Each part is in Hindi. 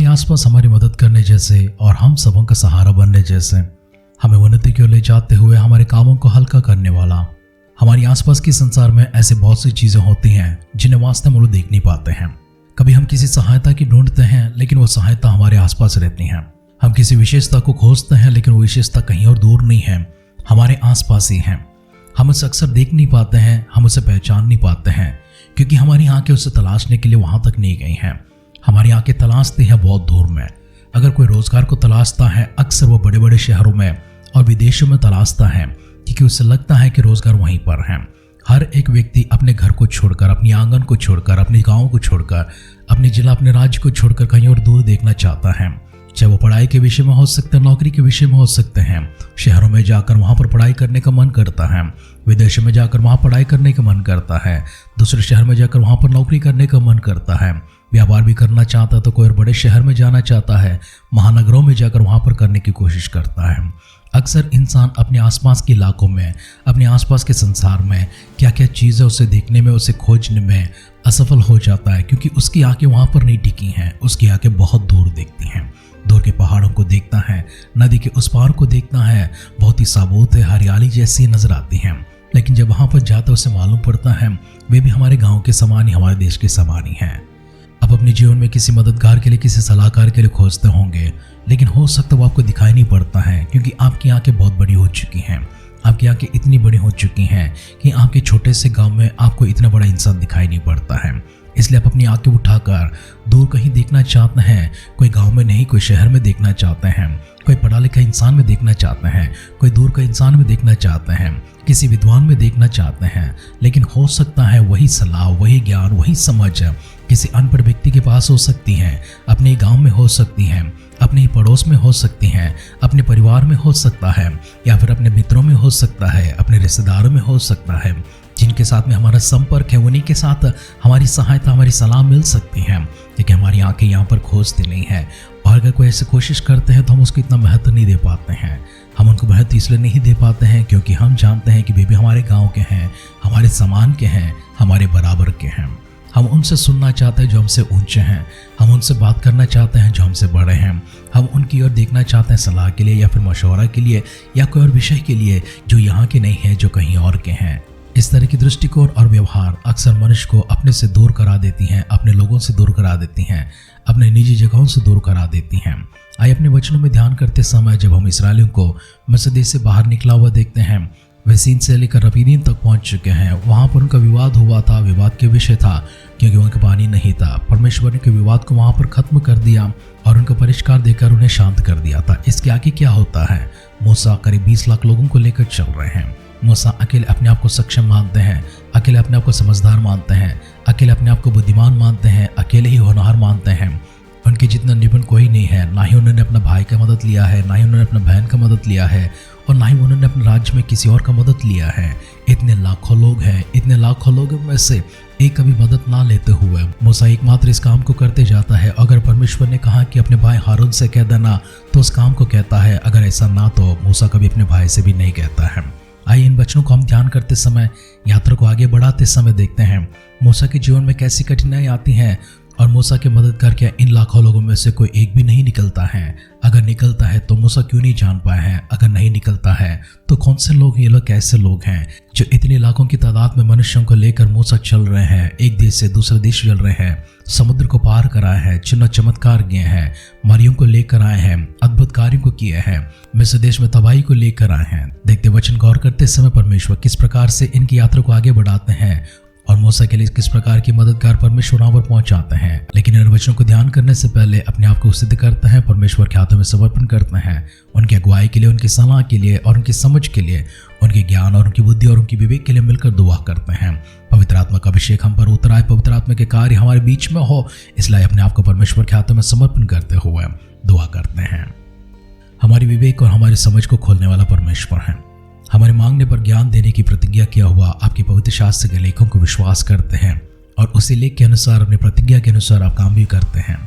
आसपास हमारी मदद करने जैसे और हम सबों का सहारा बनने जैसे, हमें उन्नति की ओर ले जाते हुए हमारे कामों को हल्का करने वाला। हमारी आसपास के संसार में ऐसे बहुत सी चीजें होती हैं जिन्हें वास्तव में लोग देख नहीं पाते हैं। कभी हम किसी सहायता की ढूंढते हैं लेकिन वो सहायता हमारे आसपास रहती है। हम किसी विशेषता को खोजते हैं लेकिन वो विशेषता कहीं और दूर नहीं है, हमारे आसपास ही है। हम उसे अक्सर देख नहीं पाते हैं, हम उसे पहचान नहीं पाते हैं क्योंकि हमारी आंखें उसे तलाशने के लिए वहां तक नहीं गई हैं। हमारी आंखें तलाशती हैं बहुत दूर में। अगर कोई रोजगार को तलाशता है, अक्सर वो बड़े बड़े शहरों में और विदेशों में तलाशता है क्योंकि उसे लगता है कि रोजगार वहीं पर है। हर एक व्यक्ति अपने घर को छोड़कर, अपनी आंगन को छोड़कर, अपने गांव को छोड़कर, अपने जिला, अपने राज्य को छोड़कर कहीं और दूर देखना चाहता है। चाहे वो पढ़ाई के विषय में हो सकते हैं, नौकरी के विषय में हो सकते हैं। शहरों में जाकर वहां पर पढ़ाई करने का मन करता है, विदेशों में जाकर वहां पढ़ाई करने का मन करता है, दूसरे शहर में जाकर वहां पर नौकरी करने का मन करता है। व्यापार भी करना चाहता है तो कोई और बड़े शहर में जाना चाहता है, महानगरों में जाकर वहां पर करने की कोशिश करता है। अक्सर इंसान अपने आसपास के इलाकों में, अपने आसपास के संसार में क्या क्या चीज़ें उसे देखने में, उसे खोजने में असफल हो जाता है क्योंकि उसकी आंखें वहां पर नहीं टिकी हैं। उसकी आंखें बहुत दूर देखती हैं, दूर के पहाड़ों को देखता है, नदी के उस पार को देखता है, बहुत ही साबुत है, हरियाली जैसी नजर आती है। लेकिन जब वहां पर जाता है उसे मालूम पड़ता है वे भी हमारे गाँव के समान ही, हमारे देश के समान ही हैं। आप अपने जीवन में किसी मददगार के लिए, किसी सलाहकार के लिए खोजते होंगे, लेकिन हो सकता है वो आपको दिखाई नहीं पड़ता है क्योंकि आपकी आंखें बहुत बड़ी हो चुकी हैं। आपकी आंखें इतनी बड़ी हो चुकी हैं कि आपके छोटे से गांव में आपको इतना बड़ा इंसान दिखाई नहीं पड़ता है। इसलिए आप अपनी आंखें उठाकर दूर कहीं देखना चाहते हैं। कोई गांव में नहीं, कोई शहर में देखना चाहते हैं, कोई पढ़ा लिखा इंसान में देखना चाहते हैं, कोई दूर का इंसान में देखना चाहते हैं, किसी विद्वान में देखना चाहते हैं। लेकिन हो सकता है वही सलाह, वही ज्ञान, वही समझ किसी अनपढ़ व्यक्ति के पास हो सकती है, अपने गांव में हो सकती है, अपने ही पड़ोस में हो सकती हैं, अपने परिवार में हो सकता है, या फिर अपने मित्रों में हो सकता है, अपने रिश्तेदारों में हो सकता है। जिनके साथ में हमारा संपर्क है उन्हीं के साथ हमारी सहायता, हमारी सलाह मिल सकती है। लेकिन हमारी आंखें यहाँ पर खोजती नहीं है और अगर कोई ऐसी कोशिश करते हैं तो हम उसको इतना महत्व नहीं दे पाते हैं। हम उनको महत्व इसलिए नहीं दे पाते हैं क्योंकि हम जानते हैं कि वे भी हमारे गाँव के हैं, हमारे समान के हैं, हमारे बराबर के हैं। हम उनसे सुनना चाहते हैं जो हमसे ऊंचे हैं, हम उनसे बात करना चाहते हैं जो हमसे बड़े हैं, हम उनकी ओर देखना चाहते हैं सलाह के लिए या फिर मशवरा के लिए या कोई और विषय के लिए जो यहाँ के नहीं है, जो कहीं और के हैं। इस तरह की दृष्टिकोण और व्यवहार अक्सर मनुष्य को अपने से दूर करा देती हैं, अपने लोगों से दूर करा देती हैं, अपने निजी जगहों से दूर करा देती हैं। आइए अपने वचनों में ध्यान करते समय जब हम इस्राएलियों को मिस्र देश से बाहर निकला हुआ देखते हैं, वे सीन से लेकर रफीदीम तक पहुंच चुके हैं। वहां पर उनका विवाद हुआ था, विवाद के विषय था क्योंकि उनका पानी नहीं था। परमेश्वर ने के विवाद को वहां पर खत्म कर दिया और उनका परिष्कार देकर उन्हें शांत कर दिया था। इसके आगे क्या होता है? मूसा करीब 20 लाख लोगों को लेकर चल रहे हैं। मूसा अकेले अपने आप को सक्षम मानते हैं, अकेले अपने आप को समझदार मानते हैं, अकेले अपने आप को बुद्धिमान मानते हैं, अकेले ही होनहार मानते हैं। उनके जितना निपुण कोई नहीं है। ना ही उन्होंने अपना भाई का मदद लिया है, ना ही उन्होंने अपना बहन का मदद लिया है और ना ही उन्होंने अपने राज्य में किसी और का मदद लिया है। इतने लाखों लोग हैं, इतने लाखों लोगों में से एक कभी मदद ना लेते हुए मूसा एकमात्र इस काम को करते जाता है। अगर परमेश्वर ने कहा कि अपने भाई हारून से कह देना तो उस काम को कहता है, अगर ऐसा ना तो मूसा कभी अपने भाई से भी नहीं कहता है। आइए इन वचनों को हम ध्यान करते समय, यात्रा को आगे बढ़ाते समय देखते हैं मूसा के जीवन में कैसी कठिनाई आती हैं और मूसा के मददगार क्या इन लाखों लोगों में से कोई एक भी नहीं निकलता है। अगर निकलता है तो मूसा क्यों नहीं जान पाए हैं? अगर नहीं निकलता है तो कौन से लोग, ये लोग कैसे लोग हैं जो इतने लाखों की तादाद में मनुष्यों को लेकर मूसा चल रहे हैं, एक देश से दूसरे देश चल रहे हैं, समुद्र को पार कराए हैं, चिन्ह चमत्कार किए हैं, मरियम को लेकर आए हैं, अद्भुत कार्यों को किए हैं, मिस्र देश में तबाही को लेकर आए हैं। देखते वचन गौर करते समय परमेश्वर किस प्रकार से इनकी यात्रा को आगे बढ़ाते हैं और मूसा के लिए किस प्रकार की मददगार परमेश्वर वहां पर पहुंचाते हैं। लेकिन इन वचनों को ध्यान करने से पहले अपने आप को सिद्ध करते हैं, परमेश्वर के हाथों में समर्पण करते हैं, उनकी अगुवाई के लिए, उनकी सलाह के लिए और उनकी समझ के लिए, उनके ज्ञान और उनकी बुद्धि और उनकी विवेक के लिए मिलकर दुआ करते हैं। पवित्र आत्मा का अभिषेक हम पर उतर आए, पवित्र आत्मा के कार्य हमारे बीच में हो, इसलिए अपने आप को परमेश्वर के हाथों में समर्पण करते हुए दुआ करते हैं। हमारी विवेक और हमारी समझ को खोलने वाला परमेश्वर है। हमारे मांगने पर ज्ञान देने की प्रतिज्ञा किया हुआ आपके पवित्र शास्त्र के लेखों को विश्वास करते हैं और उसी लेख के अनुसार, अपनी प्रतिज्ञा के अनुसार आप काम भी करते हैं।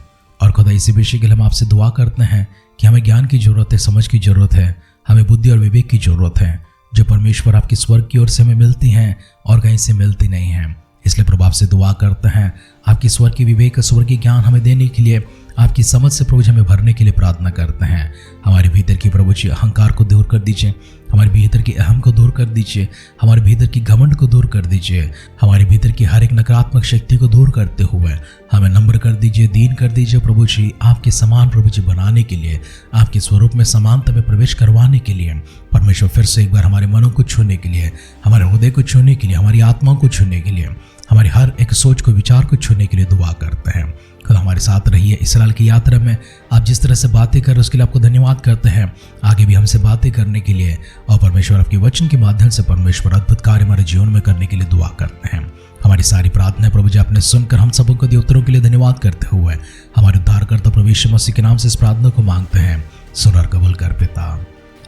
और खुदा इसी विषय के लिए हम आपसे दुआ करते हैं कि हमें ज्ञान की जरूरत है, समझ की जरूरत है, हमें बुद्धि और विवेक की जरूरत है, जो परमेश्वर आपकी स्वर्ग की ओर से हमें मिलती हैं और कहीं से मिलती नहीं है। इसलिए प्रभु आपसे दुआ करते हैं आपकी स्वर्ग की विवेक, स्वर्ग की ज्ञान हमें देने के लिए आपकी समझ से प्रभु जी हमें भरने के लिए प्रार्थना करते हैं। हमारे भीतर की प्रभु जी अहंकार को दूर कर दीजिए, हमारे भीतर की अहम को दूर कर दीजिए, हमारे भीतर की घमंड को दूर कर दीजिए, हमारे भीतर की हर एक नकारात्मक शक्ति को दूर करते हुए हमें नम्र कर दीजिए, दीन कर दीजिए प्रभु जी, आपके समान प्रभु जी बनाने के लिए, आपके स्वरूप में समानता में प्रवेश करवाने के लिए। परमेश्वर फिर से एक बार हमारे मनों को छूने के लिए, हमारे हृदय को छूने के लिए, हमारी आत्माओं को छूने के लिए, हमारी हर एक सोच को, विचार को छूने के लिए दुआ करते हैं। खुद हमारे साथ रहिए इस्राएल की यात्रा में। आप जिस तरह से बातें कर रहे उसके लिए आपको धन्यवाद करते हैं। आगे भी हमसे बातें करने के लिए और परमेश्वर आपके वचन के माध्यम से परमेश्वर अद्भुत कार्य हमारे जीवन में करने के लिए दुआ करते हैं। हमारी सारी प्रार्थना प्रभु जी आपने सुनकर हम सबों को दिए उत्तरों के लिए धन्यवाद करते हुए हमारे उद्धारकर्ता प्रभु यीशु मसीह के नाम से इस प्रार्थना को मांगते हैं। सुन और कबूल कर पिता।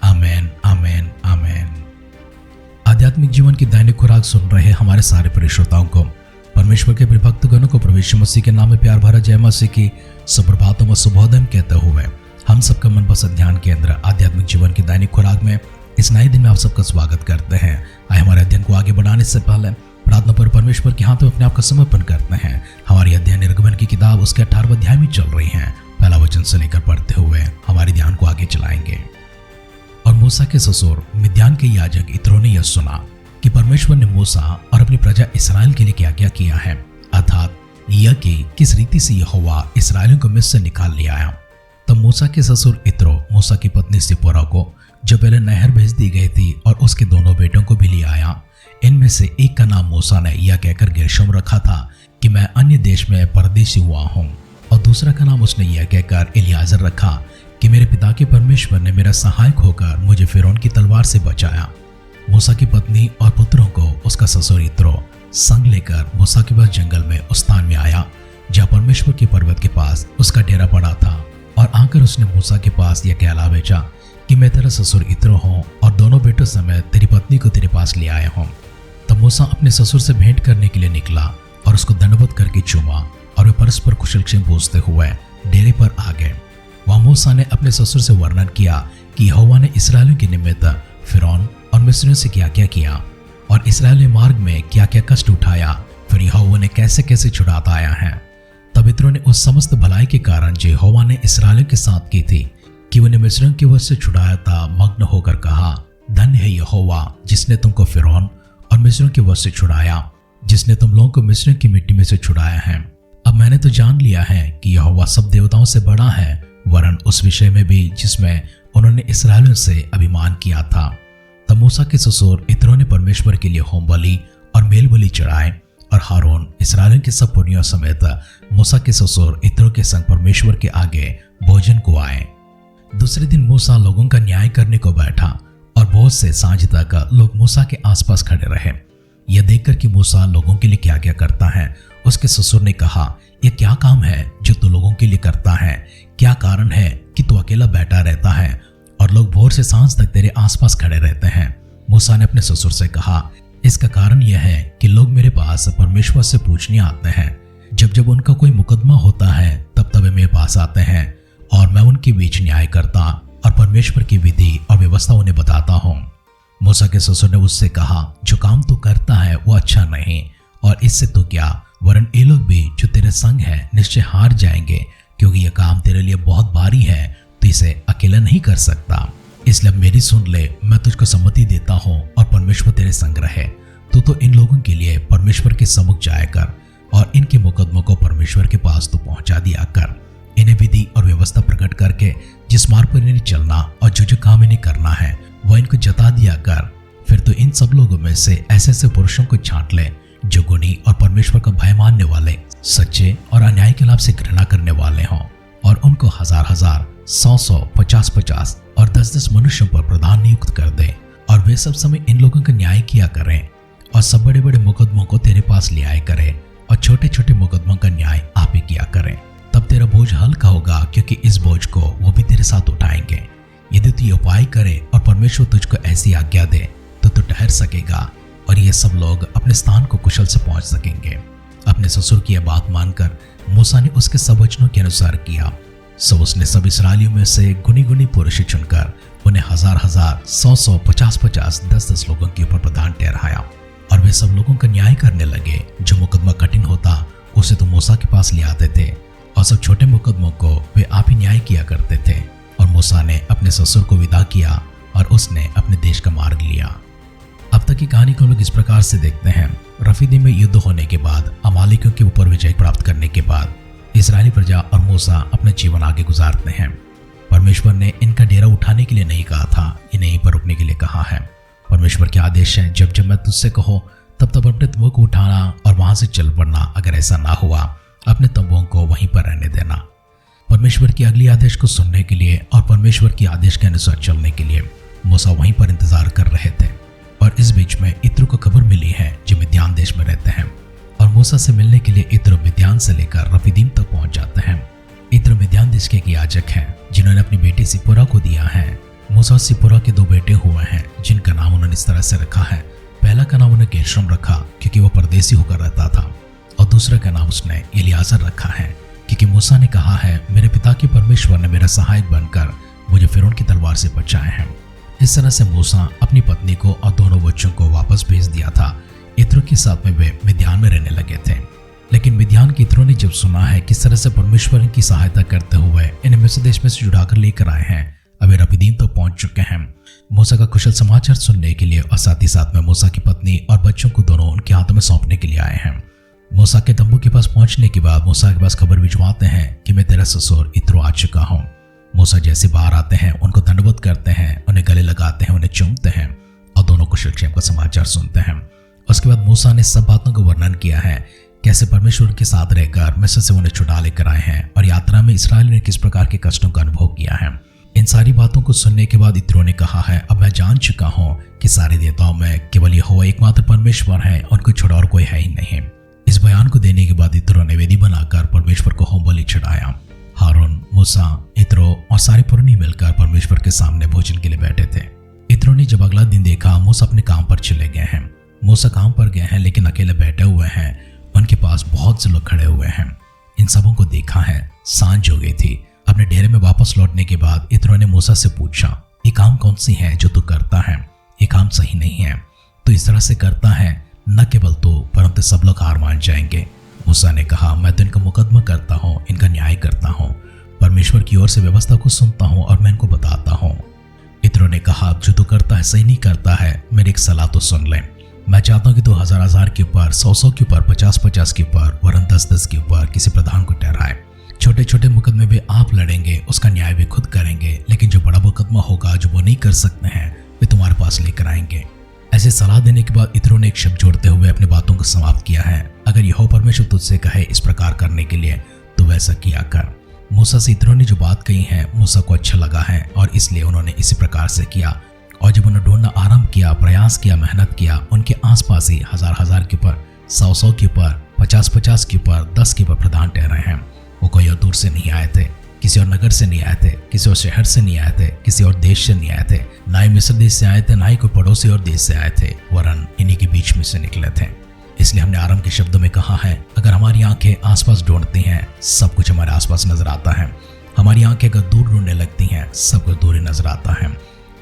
आमेन, आमेन, आमेन। आध्यात्मिक जीवन की दैनिक खुराक सुन रहे हमारे सारे प्रिय श्रोताओं को, परमेश्वर के भक्त गणों को प्रभु यीशु मसीह के नाम में प्यार भरा जय मसीह की सुप्रभातम व शुभोदय कहते हुए हम सबका मनपसंद ध्यान केंद्र आध्यात्मिक जीवन की दैनिक खुराक में इस नए दिन में आप सबका स्वागत करते हैं। आए हमारे अध्ययन को आगे बढ़ाने से पहले प्रार्थना पर परमेश्वर के हाथों में अपने आप का समर्पण करते हैं। हमारी अध्ययन निर्गमन की किताब उसके 18वें अध्याय में चल रही है। पहला वचन से लेकर पढ़ते हुए हमारे ध्यान को आगे चलाएंगे। और मूसा के ससुर मिद्यान के याजक इत्रो ने यह सुना कि परमेश्वर ने मूसा और अपनी प्रजा इस्राएल के लिए क्या क्या किया है, अर्थात यह कि किस रीति से यहोवा इस्राएलियों को मिस्र से निकाल ले आया। तब मूसा के ससुर इत्रो मूसा की पत्नी सिपोरा को जो पहले नहर भेज दी गई थी और उसके दोनों बेटों को भी ले आया। इनमें से एक का नाम मूसा ने यह कहकर गेर्शोम रखा था कि मैं अन्य देश में परदेशी हुआ हूँ, और दूसरा का नाम उसने यह कहकर एलियाजर रखा कि मेरे पिता के परमेश्वर ने मेरा सहायक होकर मुझे फिरौन की तलवार से बचाया। मूसा की पत्नी और पुत्रों को उसका ससुर इत्रो संग लेकर मूसा के पास जंगल में उस स्थान में आया जहाँ परमेश्वर के पर्वत के पास उसका डेरा पड़ा था, और आकर उसने मूसा के पास यह कहला भेजा कि मैं तेरा ससुर इत्रो हूँ और दोनों बेटों समेत तेरी पत्नी को तेरे पास ले आया हूँ। तब मूसा अपने ससुर से भेंट करने के लिए निकला और उसको दंडवत करके चूमा, और वे परस्पर कुशलक्षेम पूछते हुए डेरे पर आ गए। वहाँ मूसा ने अपने ससुर से वर्णन किया कि यहोवा ने इस्राएलियों के निमित्त फिरौन और मिस्रियों से क्या क्या किया, और इस्राएली मार्ग में क्या क्या कष्ट उठाया, फिर यहोवा ने कैसे कैसे छुड़ाता आया है। तब इत्रो ने उस समस्त भलाई के कारण जो यहोवा ने इस्राएलियों के साथ की थी कि उन्हें मिस्रियों के वश से छुड़ाया था, मग्न होकर कहा, धन्य है यहोवा जिसने तुमको फिरौन और मिस्रियों के वश से छुड़ाया, जिसने तुम लोगों को मिस्रियों की मिट्टी में से छुड़ाया है। अब मैंने तो जान लिया है कि यहोवा सब देवताओं से बड़ा है, वरन उस विषय में भी जिसमें उन्होंने इस्राएलियों से अभिमान किया था। तब मूसा के ससुर इत्रो ने परमेश्वर के लिए होम बलि और मेल बलि चढ़ाए, और हारून इस्राएलियों के सब पुरनियों समेत मूसा के ससुर इत्रो के संग परमेश्वर के आगे भोजन को आए। दूसरे दिन मूसा लोगों का न्याय करने को बैठा, और बहुत से सांझ तक लोग मूसा के आसपास खड़े रहे। यह देखकर कि मूसा लोगों के लिए क्या क्या करता है, उसके ससुर ने कहा, यह क्या काम है जो तू लोगों के लिए करता है? क्या कारण है कि तू अकेला बैठा रहता है और लोग भोर से सांझ तक तेरे आसपास खड़े रहते हैं? मूसा ने अपने ससुर से कहा, इसका कारण यह है कि लोग मेरे पास परमेश्वर से पूछने आते हैं। जब जब उनका कोई मुकदमा होता है तब वे मेरे पास आते हैं, और मैं उनके बीच न्याय करता और परमेश्वर की विधि और व्यवस्था उन्हें बताता हूँ। मूसा के ससुर ने उससे कहा, जो काम तू करता है वो अच्छा नहीं, और इससे तो क्या, वरन ये लोग भी जो तेरे संग है निश्चय हार जाएंगे, क्योंकि यह काम तेरे लिए बहुत भारी है, तो इसे अकेला नहीं कर सकता। इसलिए मेरी सुन ले, मैं तुझको सम्मति देता हूँ और परमेश्वर तेरे संग रहे। तो इन लोगों के लिए परमेश्वर के सम्मुख जाया कर, और इनके मुकदमों को परमेश्वर के पास तो पहुंचा दिया कर। इन्हें विधि और व्यवस्था प्रकट करके जिस मार्ग पर इन्हें चलना और जो काम इन्हें करना है वह इनको जता दिया कर। फिर तो इन सब लोगों में से ऐसे ऐसे पुरुषों को छांट ले जो गुणी और परमेश्वर का भय मानने वाले, सच्चे और अन्याय के लाभ से घृणा करने वाले हों, और उनको 1000-1000, 100-100, 50-50 और 10-10 मनुष्यों पर प्रधान नियुक्त कर दे, और वे सब समय इन लोगों का न्याय किया करें, और सब बड़े बड़े मुकदमों को तेरे पास ले आए करें, और छोटे छोटे मुकदमों का न्याय आप ही किया करें। तब तेरा बोझ हल्का होगा, क्योंकि इस बोझ को वो भी तेरे साथ उठाएंगे। यदि तू ये उपाय करे और परमेश्वर तुझको ऐसी आज्ञा दे तो तू ठहर सकेगा, और ये सब लोग अपने स्थान को कुशल से पहुंच सकेंगे। अपने ससुर की यह बात मानकर मूसा ने उसके सब वचनों के अनुसार किया। सो उसने सब इस्राएलियों में से गुनी गुनी पुरुष चुनकर उन्हें 1000-1000, 100-100, 50-50, 10-10 लोगों के ऊपर प्रधान ठहराया, और वे सब लोगों का न्याय करने लगे। जो मुकदमा कठिन होता उसे तो मूसा के पास ले आते थे, और सब छोटे मुकदमों को वे आप ही न्याय किया करते थे। और मूसा ने अपने ससुर को विदा किया और उसने अपने देश का मार्ग लिया। अब तक की कहानी को हम लोग इस प्रकार से देखते हैं। रफीदीम में युद्ध होने के बाद, अमालेकियों के ऊपर विजय प्राप्त करने के बाद इस्राएली प्रजा और मूसा अपने जीवन आगे गुजारते हैं। परमेश्वर ने इनका डेरा उठाने के लिए नहीं कहा था, इन्हें यहीं पर रुकने के लिए कहा है। परमेश्वर के आदेश है, जब जब मैं तुझसे कहो तब अपने तंबुओं को उठाना और वहां से चल पड़ना। अगर ऐसा ना हुआ, अपने तंबुओं को वहीं पर रहने देना। परमेश्वर की अगली आदेश को सुनने के लिए और परमेश्वर की आदेश के अनुसार चलने के लिए मूसा वहीं पर इंतजार कर रहे थे। और इस बीच में इत्रो को खबर मिली है जो मिद्यान देश में रहते हैं, और मूसा से मिलने के लिए इत्रो मिद्यान से लेकर रफीदीम तक पहुंच जाते हैं। इत्रो मिद्यान देश के एक याजक हैं जिन्होंने अपनी बेटी सिपोरा को दिया है। मूसा और सिपोरा के 2 बेटे हुए हैं जिनका नाम उन्होंने इस तरह से रखा है। पहला का नाम उन्हें गेर्शोम रखा क्योंकि वो परदेसी होकर रहता था, और दूसरे का नाम उसने एलियाजर रखा है क्योंकि मूसा ने कहा है, मेरे पिता के परमेश्वर ने मेरा सहायक बनकर मुझे फिरौन की तलवार से बचाए हैं। इस तरह से मूसा अपनी पत्नी को और दोनों बच्चों को वापस भेज दिया था। इत्रो के साथ में वे मिद्यान में रहने लगे थे। लेकिन मिद्यान के इत्रो ने जब सुना है किस तरह से परमेश्वर इनकी सहायता करते हुए इन्हें मिस्र देश में से छुड़ाकर लेकर आए हैं, अब वे रफीदीम तक पहुंच चुके हैं मूसा का कुशल समाचार सुनने के लिए, और साथ ही साथ में मूसा की पत्नी और बच्चों को दोनों उनके हाथों में सौंपने के लिए आए हैं। मूसा के तंबू के पास पहुंचने के बाद मूसा के पास खबर भिजवाते हैं कि मैं तेरा ससुर इत्रो आ चुका हूं। मूसा जैसे बाहर आते हैं, उनको दंडवत करते हैं, उन्हें गले लगाते हैं, उन्हें चूमते हैं और दोनों कुशल क्षेम का समाचार सुनते हैं। उसके बाद मूसा ने सब बातों का वर्णन किया है, कैसे परमेश्वर के साथ रहकर मिस्र से उन्हें छुड़ा लेकर आए हैं और यात्रा में इस्राएल ने किस प्रकार के कष्टों का अनुभव किया है। इन सारी बातों को सुनने के बाद इत्रो ने कहा है, अब मैं जान चुका हूँ कि सारे देवताओं में केवल यहोवा एकमात्र परमेश्वर है, उनको छोड़ा और कोई है ही नहीं। इस बयान को देने के बाद इत्रो ने वेदी बनाकर परमेश्वर को होम बलि चढ़ाया। हारून, मूसा, इत्रो और सारे पुरनी मिलकर परमेश्वर के सामने भोजन के लिए बैठे थे। इत्रो ने जब अगला दिन देखा मूसा अपने काम पर चले गए हैं। मूसा काम पर गए हैं लेकिन अकेले बैठे हुए हैं, उनके पास बहुत से लोग खड़े हुए हैं। इन सबों को देखा है, सांझ हो गई थी। अपने डेरे में वापस लौटने के बाद इत्रो ने मूसा से पूछा, ये काम कौन सी है जो तू करता है? ये काम सही नहीं है, तो इस तरह से करता है, न केवल तू परंतु सब लोग हार मान जाएंगे। मूसा ने कहा, मैं तो इनका मुकदमा करता हूँ, इनका न्याय करता हूँ, परमेश्वर की ओर से व्यवस्था को सुनता हूँ और मैं इनको बताता हूँ। इत्रो ने कहा, जो तू करता है सही नहीं करता है, मेरी एक सलाह तो सुन ले। मैं चाहता हूँ कि तू 1000 के ऊपर, 100 के ऊपर, 50 के ऊपर, वरन 10 के ऊपर किसी प्रधान को ठहराए। छोटे छोटे मुकदमे भी आप लड़ेंगे, उसका न्याय भी खुद करेंगे, लेकिन जो बड़ा मुकदमा होगा जो वो नहीं कर सकते हैं वे तुम्हारे पास लेकर आएंगे। ऐसे सलाह देने के बाद इत्रो ने एक शब्द जोड़ते हुए अपनी बातों को समाप्त किया है, अगर यहोवा परमेश्वर तुझसे कहे इस प्रकार करने के लिए तो वैसा किया कर। मूसा से इत्रो ने जो बात कही है मूसा को अच्छा लगा है और इसलिए उन्होंने इसी प्रकार से किया। और जब उन्होंने ढूंढना आरंभ किया, प्रयास किया, मेहनत किया, उनके आसपास ही 1000 के ऊपर, 100 के ऊपर, 50 के ऊपर, 10 के ऊपर प्रधान ठहरे हैं। वो कोई और दूर से नहीं आए थे, किसी और नगर से नहीं आए थे, किसी और शहर से नहीं आए थे, किसी और देश से नहीं आए थे, ना ही मिस्र देश से आए थे, ना ही कोई पड़ोसी और देश से आए थे, वरन इन्हीं के बीच में से निकले थे। इसलिए हमने आरंभ के शब्दों में कहा है, अगर हमारी आंखें आसपास ढूंढती हैं सब कुछ हमारे आसपास नजर आता है। हमारी आंखें अगर दूर ढूंढने लगती हैं सब कुछ दूर ही नजर आता है।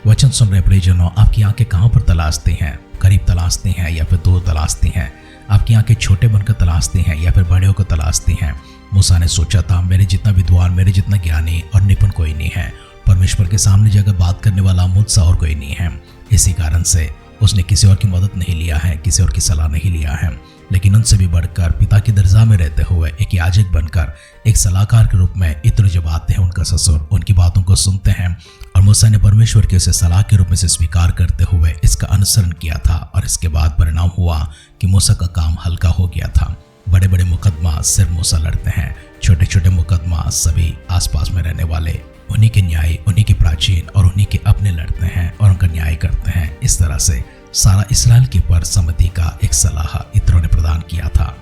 वचन सुन रहे प्रियजनों, आपकी आंखें कहाँ पर तलाशती हैं? करीब तलाशती हैं या फिर दूर तलाशती हैं? आपकी आंखें छोटे बनकर तलाशती हैं या फिर बड़े होकर तलाशती हैं? मूसा ने सोचा था, मेरे जितना विद्वान, मेरे जितना ज्ञानी और निपुण कोई नहीं है, परमेश्वर के सामने जगह बात करने वाला मुझसे और कोई नहीं है। इसी कारण से उसने किसी और की मदद नहीं लिया है, किसी और की सलाह नहीं लिया है, लेकिन उनसे भी बढ़कर पिता की दर्जा में रहते हुए एक याजक बनकर एक सलाहकार के रूप में इत्रो जब आते हैं उनका ससुर, उनकी बातों को सुनते हैं और मूसा ने परमेश्वर के उसे सलाह के रूप में से स्वीकार करते हुए इसका अनुसरण किया था। और इसके बाद परिणाम हुआ कि मूसा का काम हल्का हो गया था। बड़े बड़े मुकदमा सिर्फ मूसा लड़ते हैं, छोटे छोटे मुकदमा सभी आसपास में रहने वाले उन्हीं के न्याय, उन्हीं के प्राचीन और उन्हीं के अपने लड़ते हैं और उनका न्याय करते हैं। इस तरह से सारा इस्राएल के ऊपर सम्मति का एक सलाह इत्रो ने प्रदान किया था।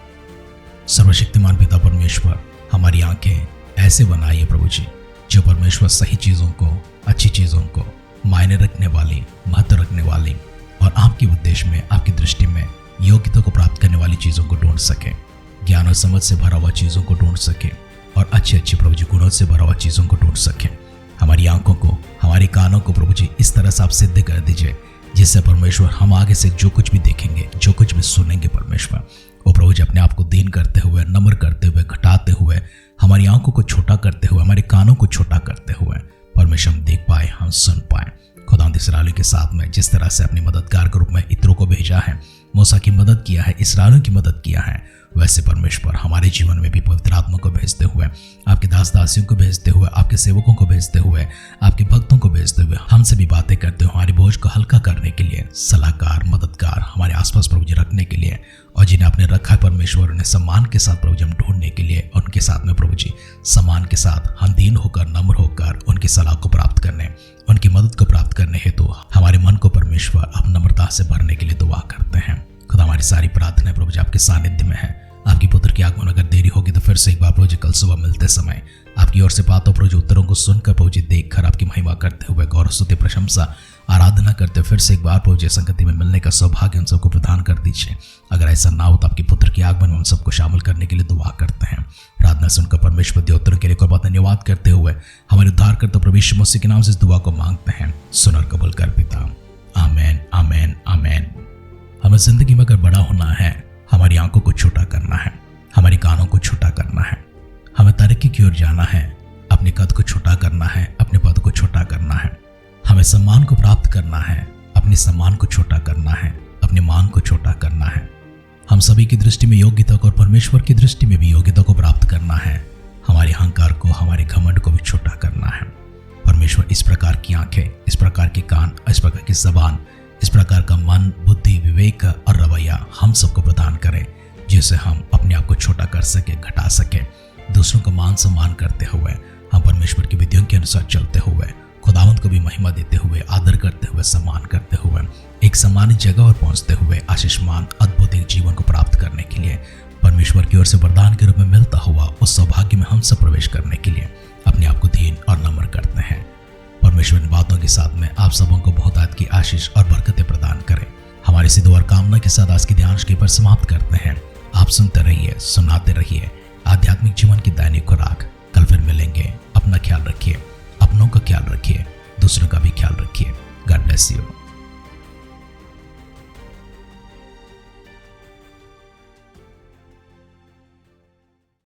सर्वशक्तिमान पिता परमेश्वर, हमारी आंखें ऐसे बनाइए प्रभु जी, जो परमेश्वर सही चीजों को, अच्छी चीजों को, मायने रखने वाली, महत्व रखने वाली और आपके उद्देश्य में, आपकी दृष्टि में योग्यता को प्राप्त करने वाली चीजों को ढूंढ सके, ज्ञान और समझ से भरा हुआ चीजों को ढूंढ सके और अच्छी अच्छी प्रभु जी गुणों से भरा हुआ चीजों को ढूंढ सके। हमारी आंखों को, हमारे कानों को प्रभु जी इस तरह से आप सिद्ध कर दीजिए जिससे परमेश्वर हम आगे से जो कुछ भी देखेंगे, जो कुछ भी सुनेंगे परमेश्वर, वो प्रभु जी अपने आप को दीन करते हुए, नम्र करते हुए, घटाते हुए हमारी आंखों को छोटा करते हुए, हमारे कानों को छोटा करते हुए परमेश्वर हम देख पाए, हम सुन पाए। खुदावंद इस्राएलियों के साथ में जिस तरह से अपनी मददगार के रूप में इत्रो को भेजा है, मूसा की मदद किया है, इस्राएलियों की मदद किया है, वैसे परमेश्वर हमारे जीवन में भी पवित्र आत्मा को भेजते हुए, आपके दास दासियों को भेजते हुए, आपके सेवकों को भेजते हुए, आपके भक्तों को भेजते हुए हमसे भी बातें करते हुए हमारी बोझ को हल्का करने के लिए, सलाहकार, मददगार हमारे आसपास प्रभु जी रखने के लिए, और जिन्हें आपने रखा है परमेश्वर, उन्हें सम्मान के साथ प्रभु जी हम ढूंढने के लिए, उनके साथ में प्रभु जी सम्मान के साथ हम दीन होकर, नम्र होकर उनकी सलाह को प्राप्त करने, उनकी मदद को प्राप्त करने हेतु हमारे मन को परमेश्वर आप नम्रता से भरने के लिए दुआ करते हैं। खुदा हमारी सारी प्रार्थना प्रभु जी आपके सानिध्य में है। आपकी पुत्र की आगमन अगर देरी होगी तो फिर से एक बार प्रभु जी कल सुबह मिलते समय आपकी ओर से बातों प्रभु जी उत्तरों को सुनकर प्रभु जी देखकर आपकी महिमा करते हुए, गौरव स्तुति प्रशंसा आराधना करते फिर से एक बार प्रभु जी संगति में मिलने का सौभाग्य हम सबको प्रदान कर दीजिए। अगर ऐसा ना हो तो आपके पुत्र के आगमन में हम सबको शामिल करने के लिए दुआ करते हैं। प्रार्थना सुनकर परमेश्वर के उत्तरों के लिए बहुत धन्यवाद करते हुए हमारे उद्धार करते प्रभु यीशु मसीह के नाम से इस दुआ को मांगते हैं, सुनर कबूल कर पिता। आमेन, आमेन, आमेन। हमें जिंदगी में अगर बड़ा होना है, हमारी आंखों को छोटा करना है, हमारे कानों को छोटा करना है, हमें तरक्की की ओर जाना है, अपने कद को छोटा करना है, अपने पद को छोटा करना है, हमें सम्मान को प्राप्त करना है, अपने सम्मान को छोटा करना है, अपने मान को छोटा करना है, हम सभी की दृष्टि में योग्यता को और परमेश्वर की दृष्टि में भी योग्यता को प्राप्त करना है, हमारे अहंकार को, हमारे घमंड को भी छोटा करना है। परमेश्वर इस प्रकार की आंखें, इस प्रकार के कान, इस प्रकार की जबान, इस प्रकार का मन, बुद्धि, विवेक और रवैया हम सबको प्रदान करें, जिससे हम अपने आप को छोटा कर सके, घटा सके, दूसरों का मान सम्मान करते हुए, हम परमेश्वर की विधियों के अनुसार चलते हुए, खुदावंत को भी महिमा देते हुए, आदर करते हुए, सम्मान करते हुए, एक सम्मानित जगह पर पहुंचते हुए आशीषमान अद्भुत एक जीवन को प्राप्त करने के लिए परमेश्वर की ओर से वरदान के रूप में मिलता हुआ उस सौभाग्य में हम सब प्रवेश करने के लिए अपने आप को दीन और नम्र करते हैं। परमेश्वर इन बातों के साथ में आप सबों को बहुत आज की आशीष और बरकतें प्रदान करें। हमारी सी दुआ और कामना के साथ आज की ध्यान के पर समाप्त करते हैं। आप सुनते रहिए, सुनाते रहिए आध्यात्मिक जीवन की दैनिक खुराक। कल फिर मिलेंगे। अपना ख्याल रखिए, अपनों का ख्याल रखिए, दूसरों का भी ख्याल रखिए। God bless you.